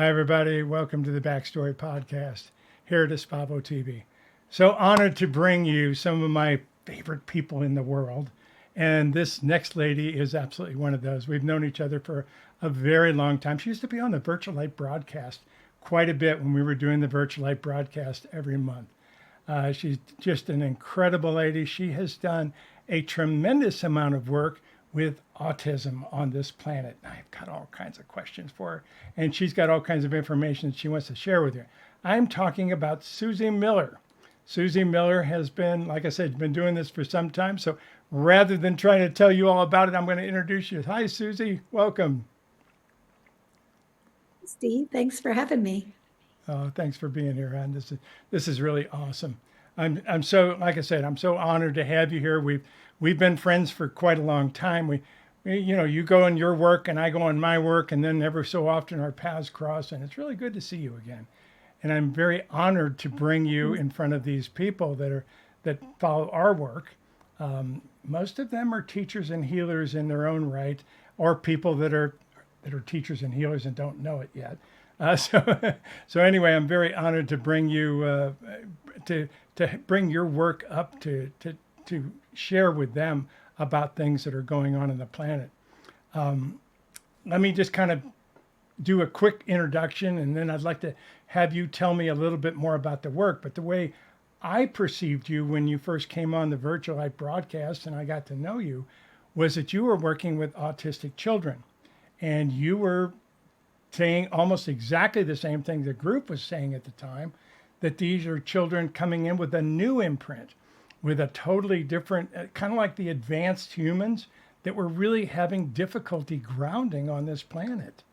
Hi, everybody. Welcome to the Backstory Podcast here at Espavo TV. So honored to bring you some of my favorite people in the world. And this next lady is absolutely one of those. We've known each other for a very long time. She used to be on the Virtual Light broadcast quite a bit when we were doing the Virtual Light broadcast every month. She's just an incredible lady. She has done a tremendous amount of work with autism on this planet. I've got all kinds of questions for her, and she's got all kinds of information she wants to share with you. I'm talking about Suzy Miller. Suzy Miller has been, like I said, been doing this for some time. So rather than trying to tell you all about it, I'm going to introduce you. Hi, Suzy. Welcome. Steve, thanks for having me. Thanks for being here, hon. This is really awesome. I'm so, like I said, I'm so honored to have you here. We've been friends for quite a long time. You go in your work and I go in my work, and then every so often our paths cross, and it's really good to see you again. And I'm very honored to bring you in front of these people that follow our work. Most of them are teachers and healers in their own right, or people that are teachers and healers and don't know it yet. So anyway, I'm very honored to bring you to bring your work up to share with them about things that are going on in the planet. Let me just kind of do a quick introduction, and then I'd like to have you tell me a little bit more about the work. But the way I perceived you when you first came on the Virtual Light broadcast and I got to know you was that you were working with autistic children, and you were saying almost exactly the same thing the group was saying at the time, that these are children coming in with a new imprint, with a totally different, kind of like the advanced humans that were really having difficulty grounding on this planet.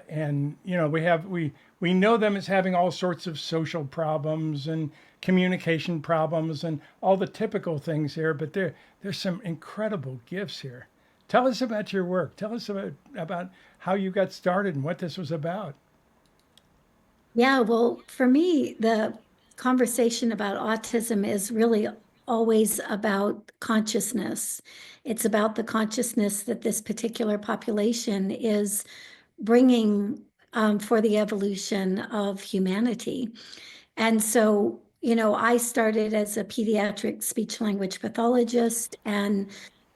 And we know them as having all sorts of social problems and communication problems and all the typical things here, but there's some incredible gifts here. Tell us about your work. Tell us about how you got started and what this was about. Yeah, well, for me, the conversation about autism is really always about consciousness. It's about the consciousness that this particular population is bringing for the evolution of humanity. And so, I started as a pediatric speech language pathologist and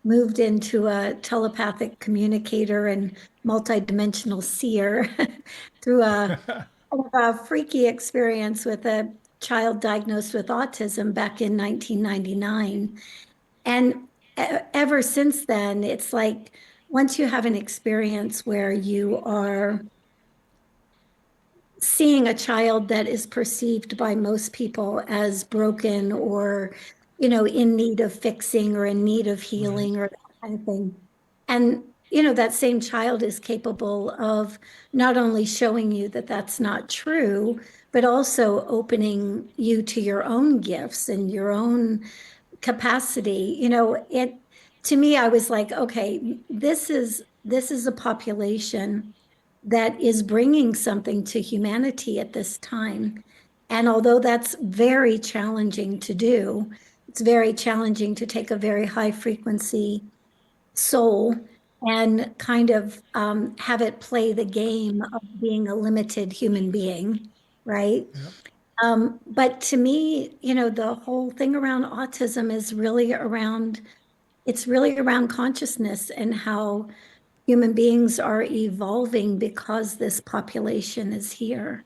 moved into a telepathic communicator and multidimensional seer through a freaky experience with a child diagnosed with autism back in 1999. And ever since then, it's like once you have an experience where you are seeing a child that is perceived by most people as broken or, in need of fixing or in need of Right. healing or that kind of thing. And, that same child is capable of not only showing you that that's not true, but also opening you to your own gifts and your own capacity. To me, I was like, okay, this is a population that is bringing something to humanity at this time. And although that's very challenging to do, it's very challenging to take a very high frequency soul and kind of have it play the game of being a limited human being, right? Yep. But to me, the whole thing around autism is really around, it's really around consciousness and how human beings are evolving because this population is here.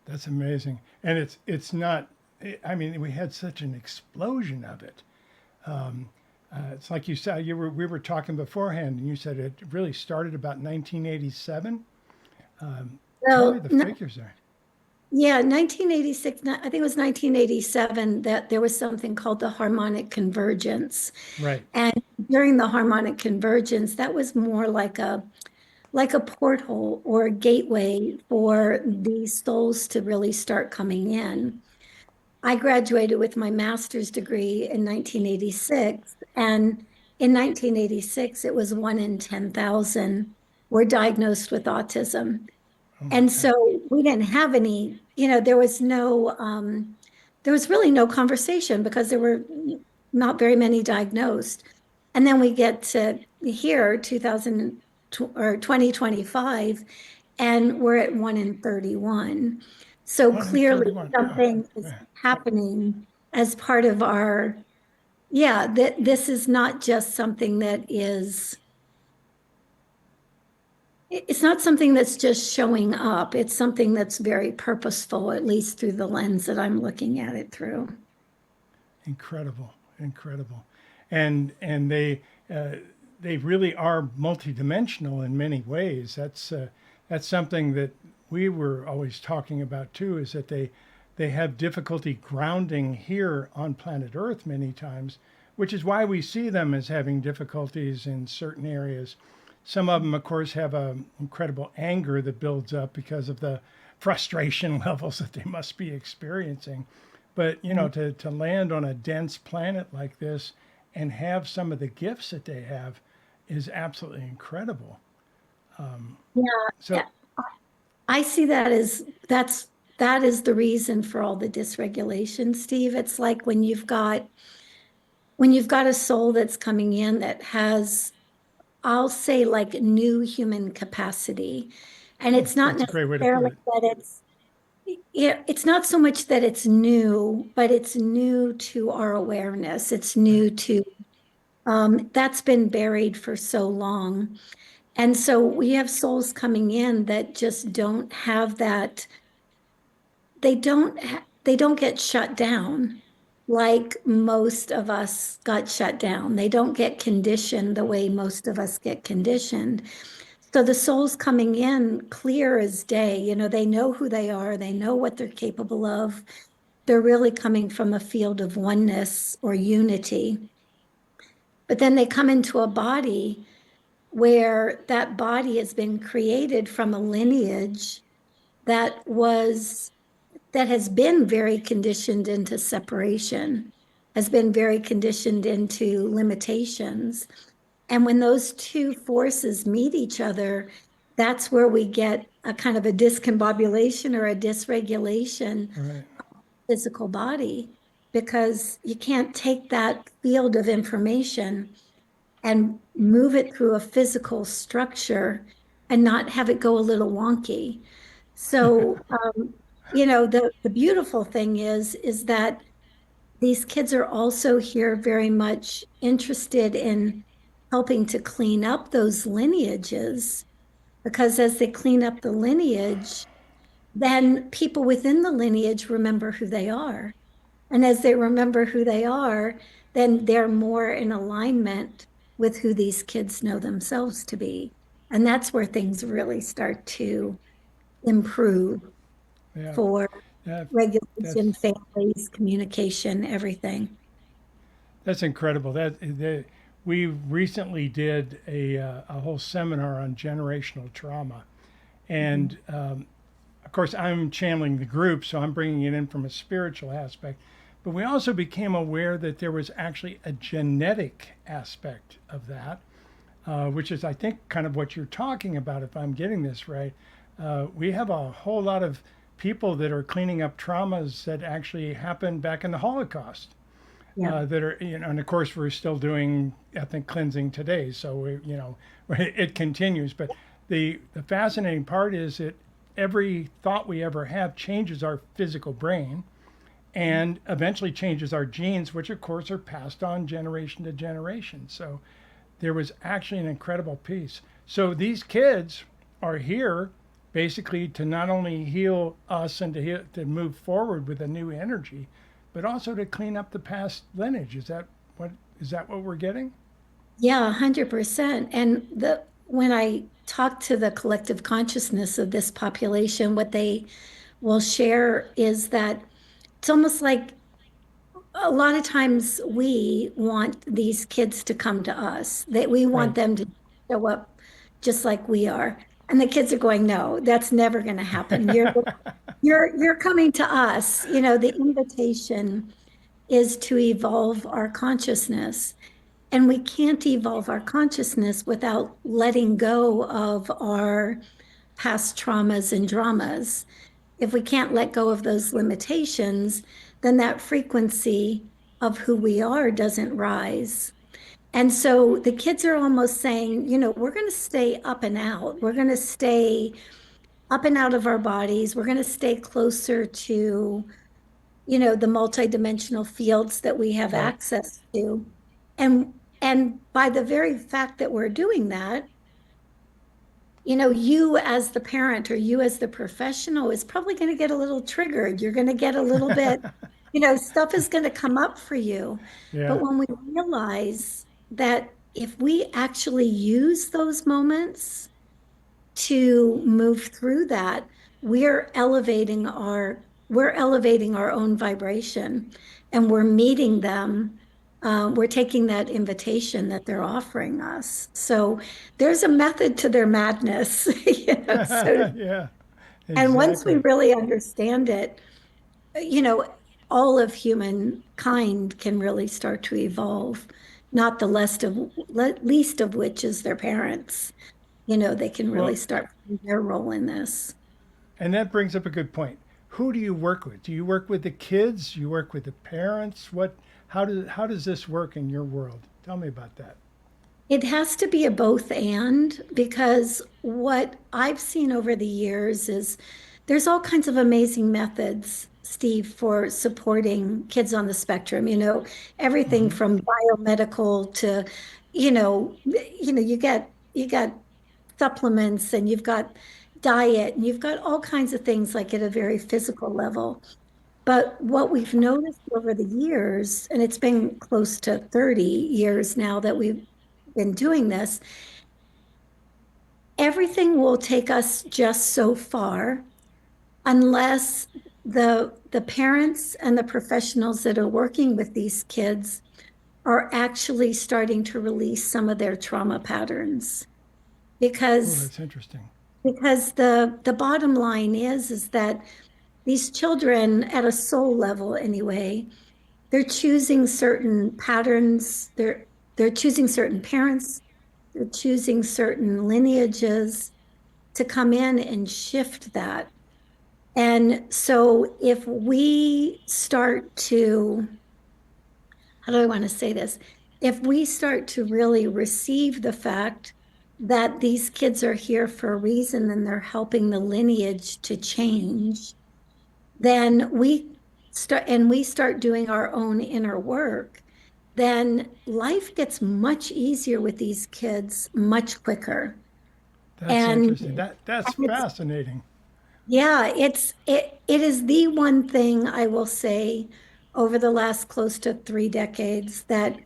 That's amazing. And it's not, I mean, we had such an explosion of it. It's like you said, we were talking beforehand, and you said it really started about 1987. Tell me So, the figures there. yeah, 1986, I think it was 1987 that there was something called the Harmonic Convergence. Right. And during the Harmonic Convergence, that was more like a porthole or a gateway for these souls to really start coming in. I graduated with my master's degree in 1986, and in 1986, it was 1 in 10,000 were diagnosed with autism. Oh my And God. so we didn't have any, there was really no conversation because there were not very many diagnosed. And then we get to here, 2000 or 2025, and we're at 1 in 31. So 1 in clearly 31. Oh, something is yeah. happening as part of our, yeah, that this is not just something that is, it's not something that's just showing up. It's something that's very purposeful, at least through the lens that I'm looking at it through. Incredible, incredible, and they really are multidimensional in many ways. That's something that we were always talking about too. Is that they have difficulty grounding here on planet Earth many times, which is why we see them as having difficulties in certain areas. Some of them, of course, have a incredible anger that builds up because of the frustration levels that they must be experiencing. But to land on a dense planet like this and have some of the gifts that they have is absolutely incredible. Yeah, So yeah. I see that as that is the reason for all the dysregulation, Steve. It's like when you've got a soul that's coming in that has, I'll say, like new human capacity. And it's not that's a great way to put necessarily it. that it's not so much that it's new, but it's new to our awareness. It's Right, new to that's been buried for so long. And so we have souls coming in that just don't have that, they don't get shut down like most of us got shut down. They don't get conditioned the way most of us get conditioned. So the souls coming in clear as day, they know who they are, they know what they're capable of. They're really coming from a field of oneness or unity. But then they come into a body where that body has been created from a lineage that was that has been very conditioned into separation, has been very conditioned into limitations. And when those two forces meet each other, that's where we get a kind of a discombobulation or a dysregulation right, physical body, because you can't take that field of information and move it through a physical structure and not have it go a little wonky. So, the beautiful thing is that these kids are also here very much interested in helping to clean up those lineages, because as they clean up the lineage, then people within the lineage remember who they are. And as they remember who they are, then they're more in alignment with who these kids know themselves to be. And that's where things really start to improve yeah, for that, regulation, that's families, communication, everything. that's incredible. We recently did a whole seminar on generational trauma, Mhm. and of course I'm channeling the group, so I'm bringing it in from a spiritual aspect. But we also became aware that there was actually a genetic aspect of that, which is, I think, kind of what you're talking about, if I'm getting this right. We have a whole lot of people that are cleaning up traumas that actually happened back in the Holocaust. Yeah. That are, and of course we're still doing ethnic cleansing today, so it continues. But the fascinating part is that every thought we ever have changes our physical brain and eventually changes our genes, which of course are passed on generation to generation. So there was actually an incredible piece. So these kids are here basically to not only heal us and to move forward with a new energy, but also to clean up the past lineage. What is that what we're getting? Yeah, 100%. And when I talk to the collective consciousness of this population, what they will share is that it's almost like a lot of times we want these kids to come to us, that we want Right. them to show up just like we are. And the kids are going, no, that's never going to happen. You're coming to us. The invitation is to evolve our consciousness. And we can't evolve our consciousness without letting go of our past traumas and dramas. If we can't let go of those limitations, then that frequency of who we are doesn't rise. And so the kids are almost saying, we're going to stay up and out. We're going to stay up and out of our bodies. We're going to stay closer to, the multidimensional fields that we have Right. access to. And by the very fact that we're doing that, you as the parent or you as the professional is probably going to get a little triggered. You're going to get a little bit, stuff is going to come up for you. But Yeah. when we realize that if we actually use those moments to move through that, we're elevating our own vibration, and we're meeting them. We're taking that invitation that they're offering us. So there's a method to their madness, Yeah. and once we Exactly. really understand it, you know, all of humankind can really start to evolve, not the least of which is their parents. They can really Well, start playing their role in this. and that brings up a good point. Who do you work with? Do you work with the kids? Do you work with the parents? How does this work in your world? Tell me about that. It has to be a both and, because what I've seen over the years is there's all kinds of amazing methods, Steve, for supporting kids on the spectrum, everything Hmm. from biomedical to, you got supplements, and you've got diet, and you've got all kinds of things like at a very physical level. But what we've noticed over the years, and it's been close to 30 years now that we've been doing this, everything will take us just so far unless the parents and the professionals that are working with these kids are actually starting to release some of their trauma patterns. Oh, Because that's interesting. the bottom line is that these children, at a soul level anyway, they're choosing certain patterns, they're choosing certain parents, they're choosing certain lineages to come in and shift that. And so if we start to, how do I want to say this? If we start to really receive the fact that these kids are here for a reason and they're helping the lineage to change, then we start doing our own inner work, then life gets much easier with these kids much quicker. That's And interesting. That's it's, fascinating. yeah, it is the one thing I will say over the last close to 3 decades that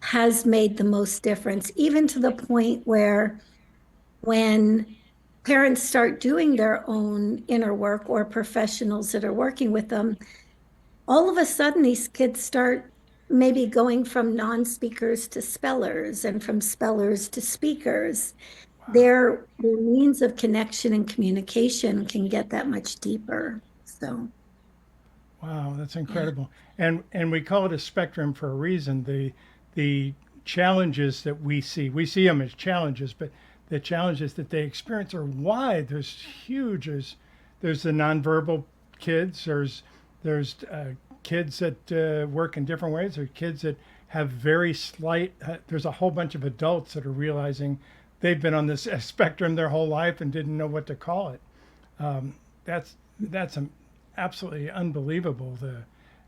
has made the most difference, even to the point where when parents start doing their own inner work, or professionals that are working with them, all of a sudden these kids start maybe going from non-speakers to spellers, and from spellers to speakers. Their means of connection and communication can get that much deeper. So, Wow, that's yeah. incredible. And we call it a spectrum for a reason. The challenges that we see them as challenges, but the challenges that they experience are wide. There's huge. There's the nonverbal kids. There's kids that work in different ways. There's kids that have very slight. There's a whole bunch of adults that are realizing they've been on this spectrum their whole life and didn't know what to call it. That's absolutely unbelievable.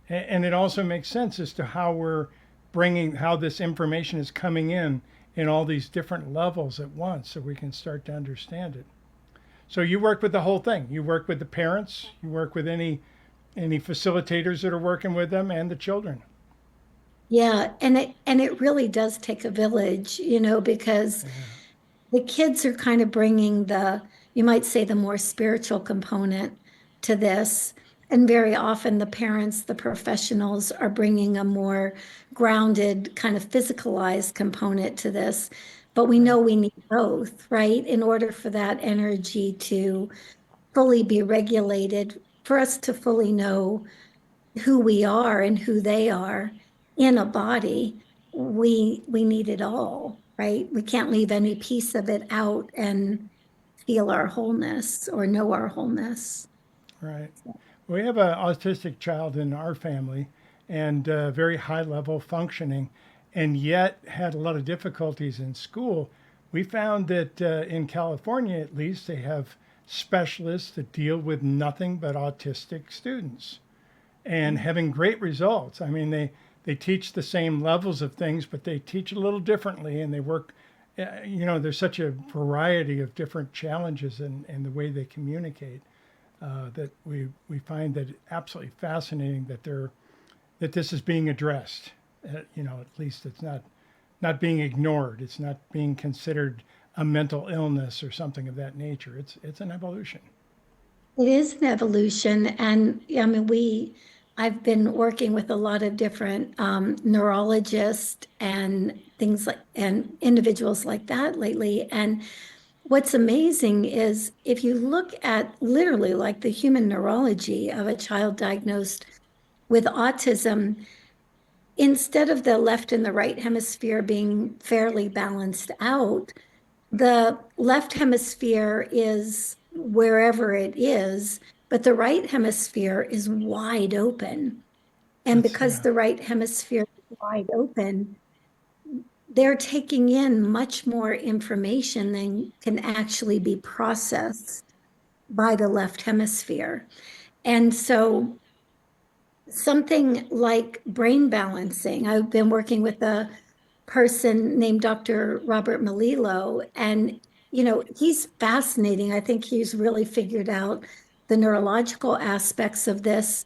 And it also makes sense as to how we're bringing how this information is coming in all these different levels at once, so we can start to understand it. So you work with the whole thing. You work with the parents. You work with any facilitators that are working with them and the children. Yeah, and it really does take a village, because Yeah. the kids are kind of bringing you might say, the more spiritual component to this. And very often the parents, the professionals, are bringing a more grounded, kind of physicalized component to this. But we Right. know we need both, right? In order for that energy to fully be regulated, for us to fully know who we are and who they are in a body, we need it all, right? We can't leave any piece of it out and feel our wholeness or know our wholeness. Right. We have an autistic child in our family, and very high level functioning, and yet had a lot of difficulties in school. We found that in California, at least, they have specialists that deal with nothing but autistic students and having great results. I mean, they teach the same levels of things, but they teach a little differently, and they work. There's such a variety of different challenges in the way they communicate that we find that absolutely fascinating that this is being addressed. At least it's not being ignored. It's not being considered a mental illness or something of that nature. It's an evolution. It is an evolution. And I mean, I've been working with a lot of different neurologists and things like, and individuals like that lately. And what's amazing is if you look at literally like the human neurology of a child diagnosed with autism, instead of the left and the right hemisphere being fairly balanced out, the left hemisphere is wherever it is, but the right hemisphere is wide open. And That's because yeah, the right hemisphere is wide open, they're taking in much more information than can actually be processed by the left hemisphere. And so something like brain balancing, I've been working with a person named Dr. Robert Melillo, and he's fascinating. I think he's really figured out the neurological aspects of this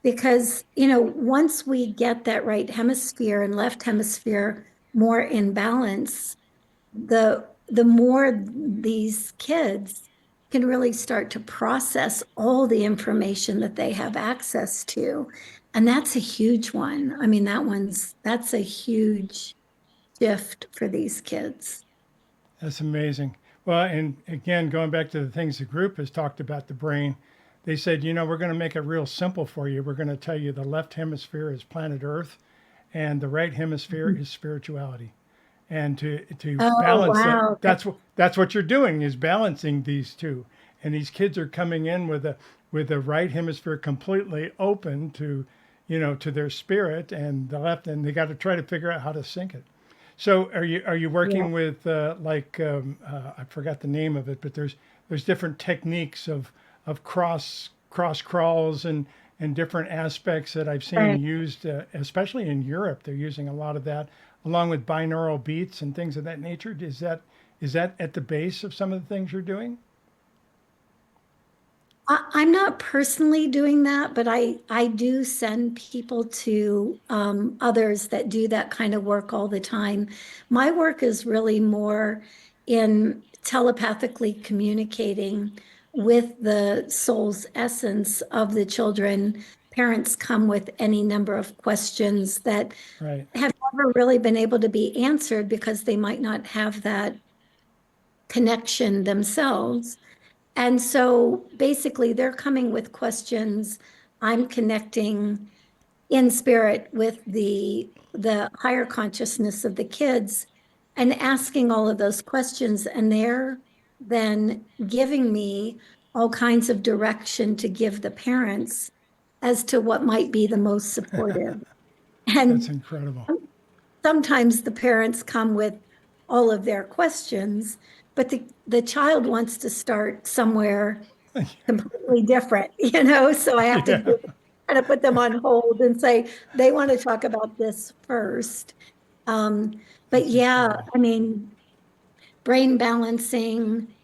because, once we get that right hemisphere and left hemisphere more in balance, the more these kids can really start to process all the information that they have access to. And that's a huge one. I mean, that's a huge shift for these kids. that's amazing. Well, and again, going back to the things the group has talked about the brain, they said, we're going to make it real simple for you. We're going to tell you the left hemisphere is planet Earth, and the right hemisphere is spirituality. And to Oh, balance that, wow. that's what you're doing is balancing these two. And these kids are coming in with the right hemisphere completely open to their spirit, and the left, and they got to try to figure out how to sync it. So are you Yeah. working with I forgot the name of it, but there's different techniques of cross crawls and different aspects that I've seen Right. used, especially in Europe. They're using a lot of that along with binaural beats and things of that nature. Is that at the base of some of the things you're doing? I'm not personally doing that, but I do send people to others that do that kind of work all the time. My work is really more in telepathically communicating with the soul's essence of the children. Parents come with any number of questions that Right. have never really been able to be answered because they might not have that connection themselves. And so basically, they're coming with questions. I'm connecting in spirit with the higher consciousness of the kids and asking all of those questions. And they're then giving me all kinds of direction to give the parents as to what might be the most supportive. That's And incredible. sometimes the parents come with all of their questions, but the child wants to start somewhere completely different, so I have to Yeah, kind of put them on hold and say, they want to talk about this first. Um, but that's yeah, incredible. I mean, brain balancing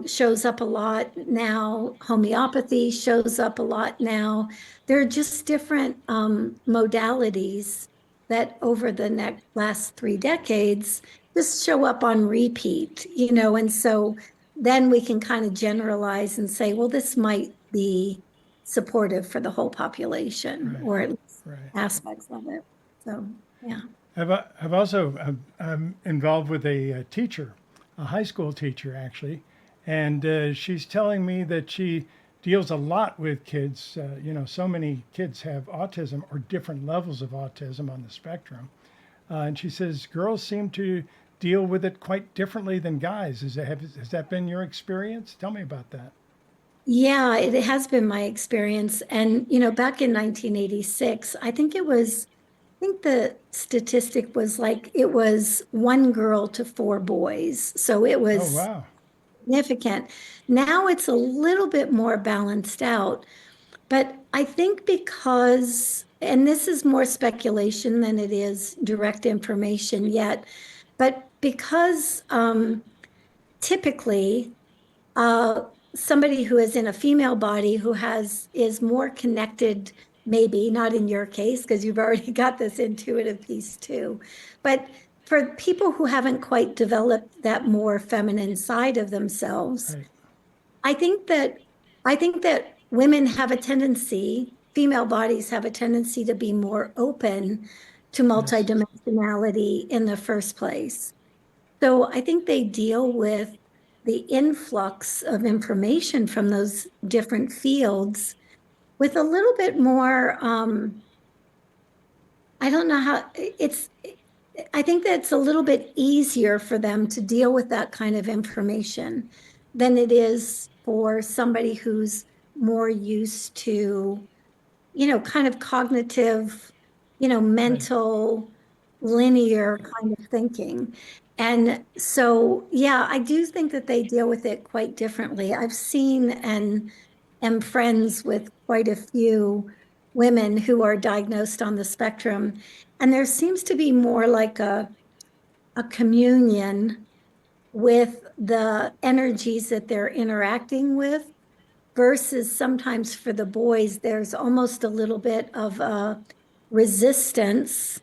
shows up a lot now. Homeopathy shows up a lot now. There are just different modalities that over the next last 3 decades just show up on repeat, and so then we can kind of generalize and say, well, this might be supportive for the whole population Right, or at least right. aspects of it. So, yeah. I've also I'm involved with a teacher, a high school teacher actually, and she's telling me that she deals a lot with kids. So many kids have autism or different levels of autism on the spectrum, and she says girls seem to deal with it quite differently than guys. Has that been your experience? Tell me about that. Yeah, it has been my experience. And, back in 1986, I think the statistic was like it was one girl to 4 boys. So it Oh was wow, significant. Now it's a little bit more balanced out. But I think because, and this is more speculation than it is direct information yet, but because typically uh, somebody who is in a female body who is more connected, maybe not in your case because you've already got this intuitive piece too, but for people who haven't quite developed that more feminine side of themselves, Right. I think that I think that women have a tendency, female bodies have a tendency to be more open to Yes. multidimensionality in the first place. So I think they deal with the influx of information from those different fields with a little bit more, I don't know how I think that it's a little bit easier for them to deal with that kind of information than it is for somebody who's more used to, kind of cognitive, Right. mental, linear kind of thinking. And so, yeah, I do think that they deal with it quite differently. I've seen and am friends with quite a few women who are diagnosed on the spectrum, and there seems to be more like a communion with the energies that they're interacting with versus sometimes for the boys, there's almost a little bit of a resistance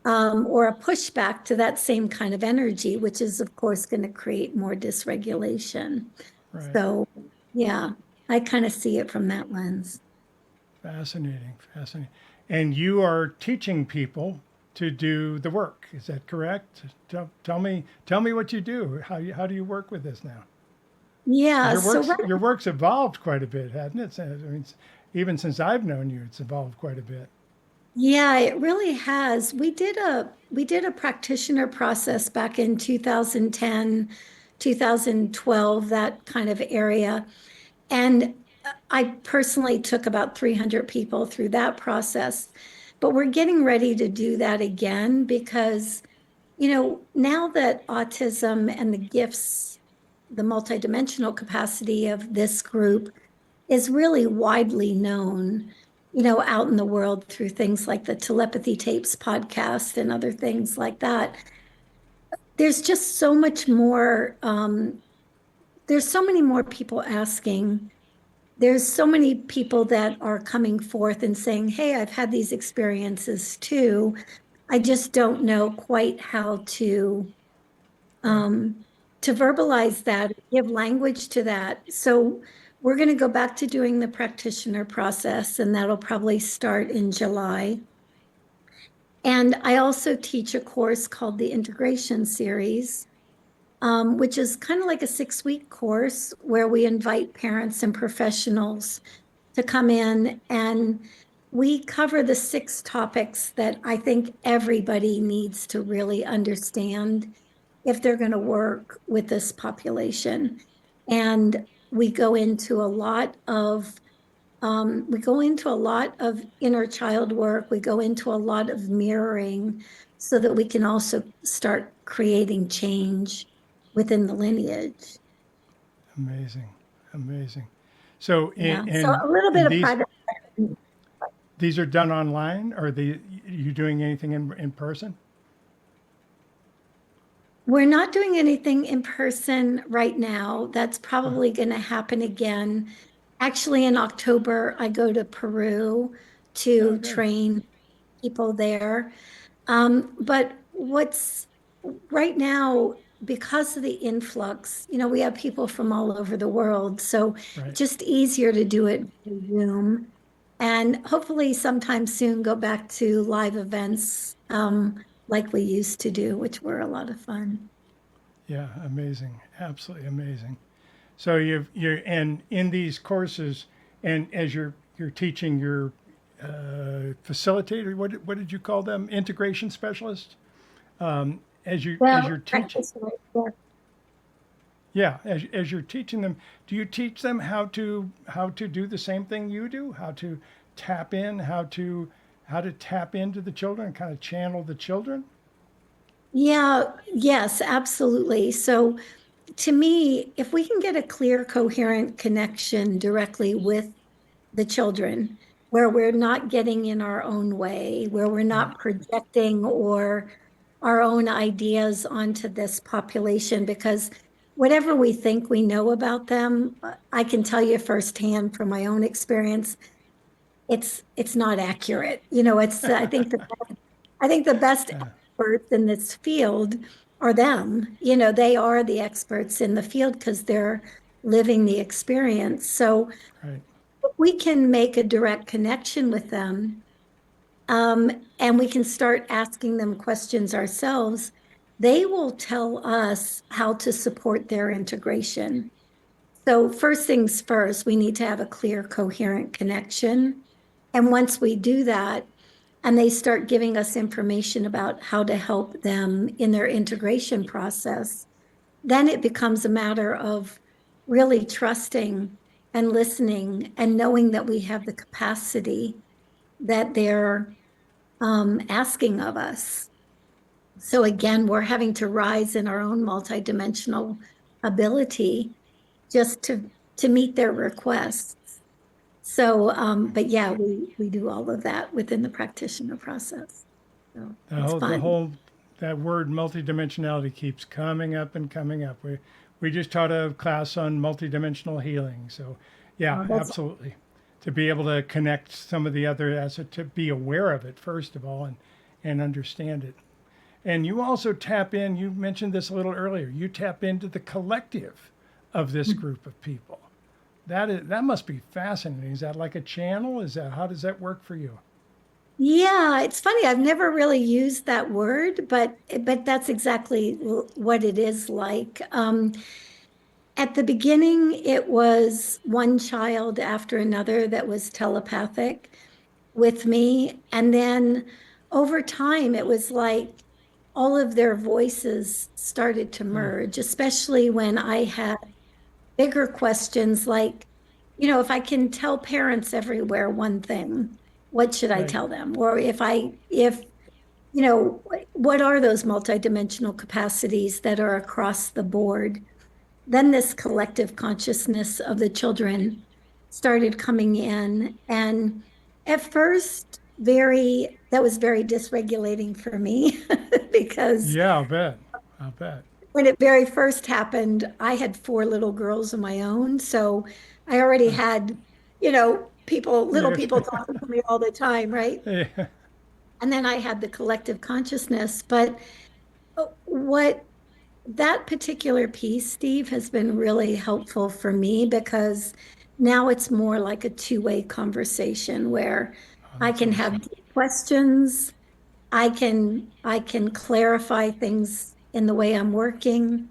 or a pushback to that same kind of energy, which is, of course, going to create more dysregulation. Right. So, yeah, I kind of see it from that lens. Fascinating. Fascinating. And you are teaching people to do the work. Is that correct? Tell me what you do. How do you work with this now? 'Cause Yeah, your so work's right, your work's evolved quite a bit, hasn't it? I mean, even since I've known you, it's evolved quite a bit. yeah, it really has. We did a practitioner process back in 2010, 2012, that kind of area. And I personally took about 300 people through that process. But we're getting ready to do that again because, now that autism and the gifts, the multidimensional capacity of this group is really widely known, out in the world through things like the Telepathy Tapes podcast and other things like that. There's just so much more, there's so many more people asking. There's so many people that are coming forth and saying, hey, I've had these experiences too. I just don't know quite how Right. um, to verbalize that, give language to that. So we're going to go back to doing the practitioner process, and that'll probably start in July. And I also teach a course called the Integration Series, which is kind of like a 6-week course where we invite parents and professionals to come in and we cover the 6 topics that I think everybody needs to really understand if they're going to work with this population. And we go into a lot of inner child work. We go into a lot of mirroring so that we can also start creating change within the lineage. Amazing. Amazing. So, Yeah. So a little bit and of private. these are done online? Or you doing anything in person? We're not doing anything in person right now. That's probably going to happen again. Actually, in October, I go to Peru Oh, to good. train people there. But what's right now, because of the influx, we have people from all over the world. So Right. just easier to do it via Zoom. And hopefully sometime soon go back to live events like we used to do, which were a lot of fun. Yeah. Amazing. Absolutely amazing. So you're and in these courses, and as you're teaching your facilitator, what did you call them? Integration specialist. As you're Well, teaching, practitioner, yeah. yeah, as you're teaching them, do you teach them how to do the same thing you do? How to tap in, how to tap into the children, kind of channel the children? Yeah, yes, absolutely. So to me, if we can get a clear, coherent connection directly with the children, where we're not getting in our own way, where we're Right. not projecting or our own ideas onto this population, because whatever we think we know about them, I can tell you firsthand from my own experience, it's not accurate. It's I think the best Yeah. experts in this field are them. They are the experts in the field because they're living the experience. So Right. if we can make a direct connection with them, and we can start asking them questions ourselves, they will tell us how to support their integration. So first things first, we need to have a clear, coherent connection. And once we do that, and they start giving us information about how to help them in their integration process, then it becomes a matter of really trusting and listening and knowing that we have the capacity that they're asking of us. So again, we're having to rise in our own multidimensional ability just to meet their requests. So, but yeah, we do all of that within the practitioner process. So it's The fun. whole that word multidimensionality keeps coming up and coming up. We just taught a class on multidimensional healing. So yeah, That's absolutely. To be able to connect some of the other assets, to be aware of it first of all, and understand it. And you also tap in. You mentioned this a little earlier. You tap into the collective of this group of people. That must be fascinating. Is that like a channel? Is that, how does that work for you? Yeah, it's funny. I've never really used that word, but that's exactly what it is like. At the beginning, it was one child after another that was telepathic with me, and then over time, it was like all of their voices started to merge, especially when I had bigger questions like, if I can tell parents everywhere one thing, what should I Right. tell them? Or if, what are those multidimensional capacities that are across the board? Then this collective consciousness of the children started coming in. And at first, that was very dysregulating for me because Yeah, I'll bet. I'll bet. when it very first happened, I had four little girls of my own. So I already had, little Yeah. people talking to me all the time, right? Yeah. And then I had the collective consciousness. But what that particular piece, Steve, has been really helpful for me because now it's more like a two-way conversation where Oh, I that's can awesome. have deep questions. I can clarify things in the way I'm working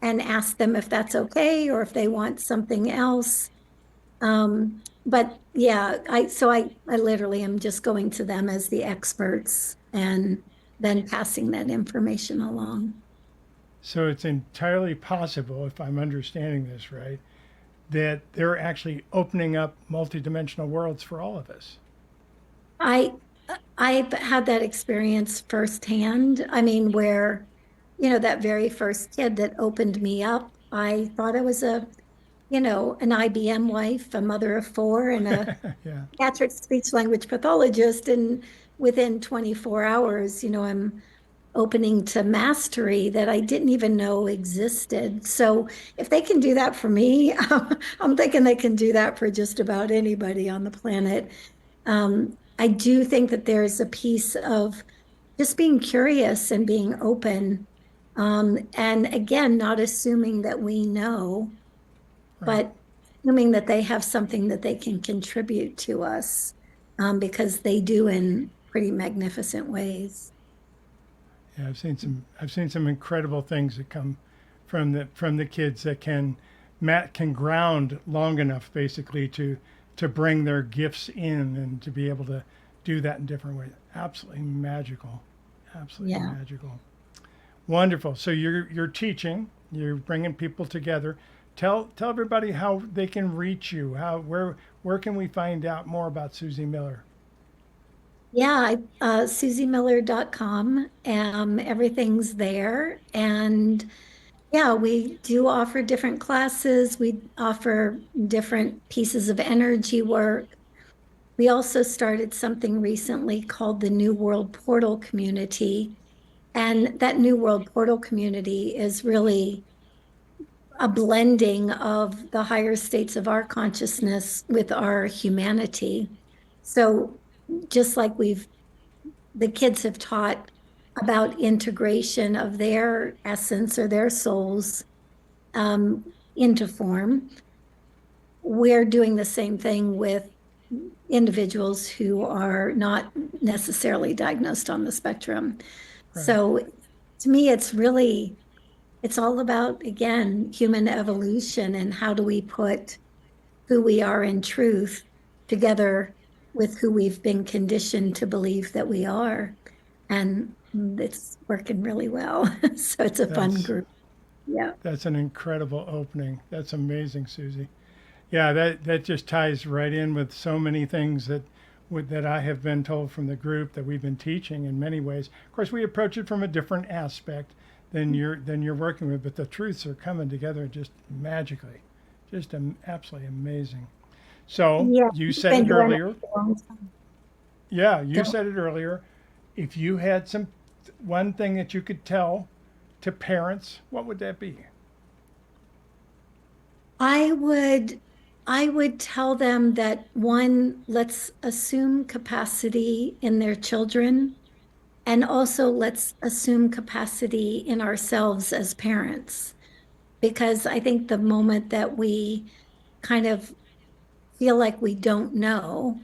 and ask them if that's okay or if they want something else. But yeah, I literally am just going to them as the experts and then passing that information along. So it's entirely possible, if I'm understanding this right, that they're actually opening up multidimensional worlds for all of us. I I've had that experience firsthand. I mean, where, that very first kid that opened me up, I thought I was an IBM wife, a mother of four, and a Yeah. pediatric speech language pathologist. And within 24 hours, I'm opening to mastery that I didn't even know existed. So if they can do that for me, I'm thinking they can do that for just about anybody on the planet. I do think that there's a piece of just being curious and being open. And again, not assuming that we know, Right. but assuming that they have something that they can contribute to us, because they do in pretty magnificent ways. Yeah, I've seen some incredible things that come from the kids that can ground long enough basically to bring their gifts in and to be able to do that in different ways. Absolutely magical. Absolutely Yeah. magical. Wonderful. So you're teaching, you're bringing people together. Tell everybody how they can reach you. Where can we find out more about Suzy Miller? Yeah, SuzyMiller.com. Everything's there. And Yeah, we do offer different classes. We offer different pieces of energy work. We also started something recently called the New World Portal Community. And that New World Portal Community is really a blending of the higher states of our consciousness with our humanity. So just like the kids have taught about integration of their essence or their souls into form, we're doing the same thing with individuals who are not necessarily diagnosed on the spectrum. Right. So to me, it's all about, again, human evolution and how do we put who we are in truth together with who we've been conditioned to believe that we are. And it's working really well. So it's a fun That's group. Yeah. that's an incredible opening. That's amazing, Susie. Yeah, that just ties right in with so many things that I have been told from the group that we've been teaching in many ways. Of course, we approach it from a different aspect than you're working with, but the truths are coming together just magically, just absolutely amazing. So Yeah. you We've said been it doing it earlier. for a long time. Yeah, you Go. said it earlier. If you had one thing that you could tell to parents, what would that be? I would I would tell them that one, let's assume capacity in their children, and also let's assume capacity in ourselves as parents. Because I think the moment that we kind of feel like we don't know,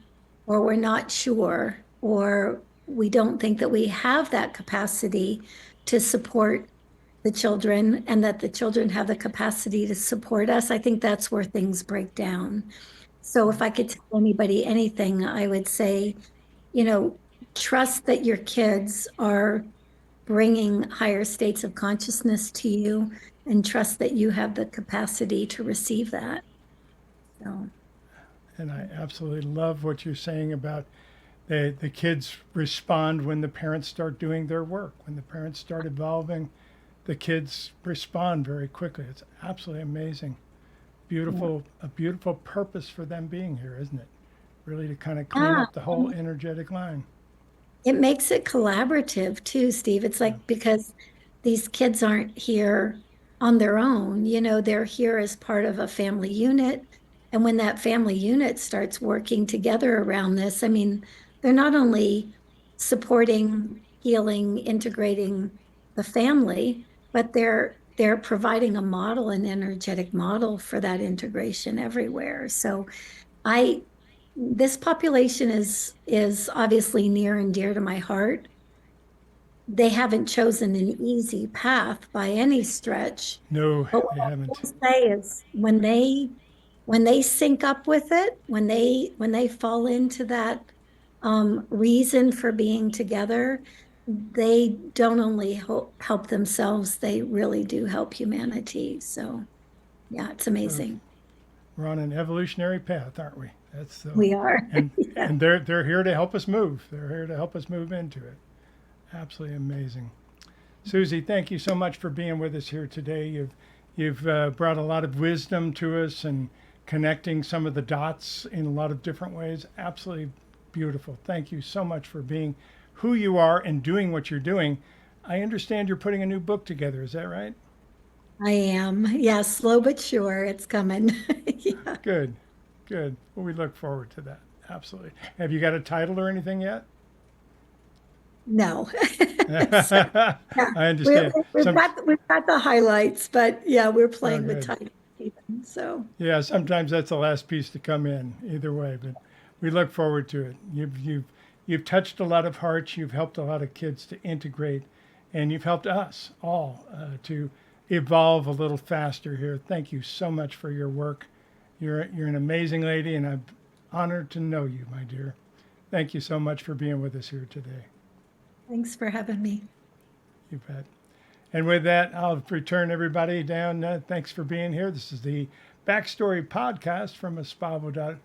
or we're not sure, or we don't think that we have that capacity to support the children and that the children have the capacity to support us, I think that's where things break down. So if I could tell anybody anything, I would say, you know, trust that your kids are bringing higher states of consciousness to you and trust that you have the capacity to receive that. So, And I absolutely love what you're saying about the kids respond when the parents start doing their work. When the parents start evolving, the kids respond very quickly. It's absolutely amazing. yeah. A beautiful purpose for them being here, isn't it? Really to kind of clean Ah, up the whole energetic line. it makes it collaborative too, Steve. It's Yeah. like because these kids aren't here on their own, they're here as part of a family unit. And when that family unit starts working together around this, I mean, they're not only supporting, healing, integrating the family, but they're providing a model, an energetic model for that integration everywhere. So I this population is obviously near and dear to my heart. They haven't chosen an easy path by any stretch. No, But what they I haven't. will say is when they sync up with it, when they fall into that reason for being together, they don't only help themselves, they really do help humanity. So yeah, it's So amazing. we're on an evolutionary path, aren't we? That's the We are. and Yeah. and they're here to help us move. They're here to help us move into it. Absolutely amazing. Susie, thank you so much for being with us here today. You've brought a lot of wisdom to us and connecting some of the dots in a lot of different ways. Absolutely beautiful. Thank you so much for being who you are and doing what you're doing. I understand you're putting a new book together. Is that right? I am. Yeah, slow but sure. It's coming. Yeah. Good, good. Well, we look forward to that. Absolutely. Have you got a title or anything yet? No. So, I yeah, understand. we've got the highlights, but yeah, we're Oh, playing with good. titles even. So Yeah, sometimes that's the last piece to come in, either way, but we look forward to it. You've touched a lot of hearts, you've helped a lot of kids to integrate, and you've helped us all to evolve a little faster here. Thank you so much for your work. You're an amazing lady, and I'm honored to know you, my dear. Thank you so much for being with us here today. thanks for having me. You bet. And with that, I'll return everybody down. Thanks for being here. This is the Backstory Podcast from spavo.org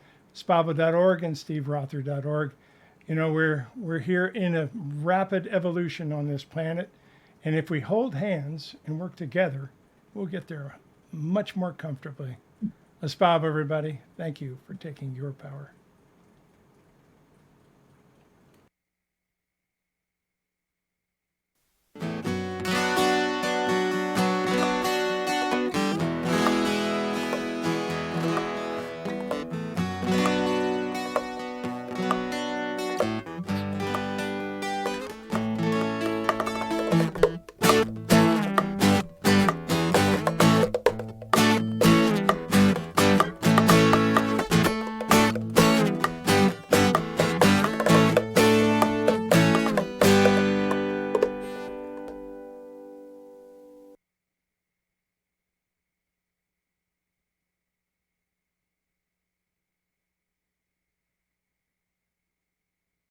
and steverother.org. You know, we're here in a rapid evolution on this planet, and if we hold hands and work together, we'll get there much more comfortably. Let's bob, everybody. Thank you for taking your power.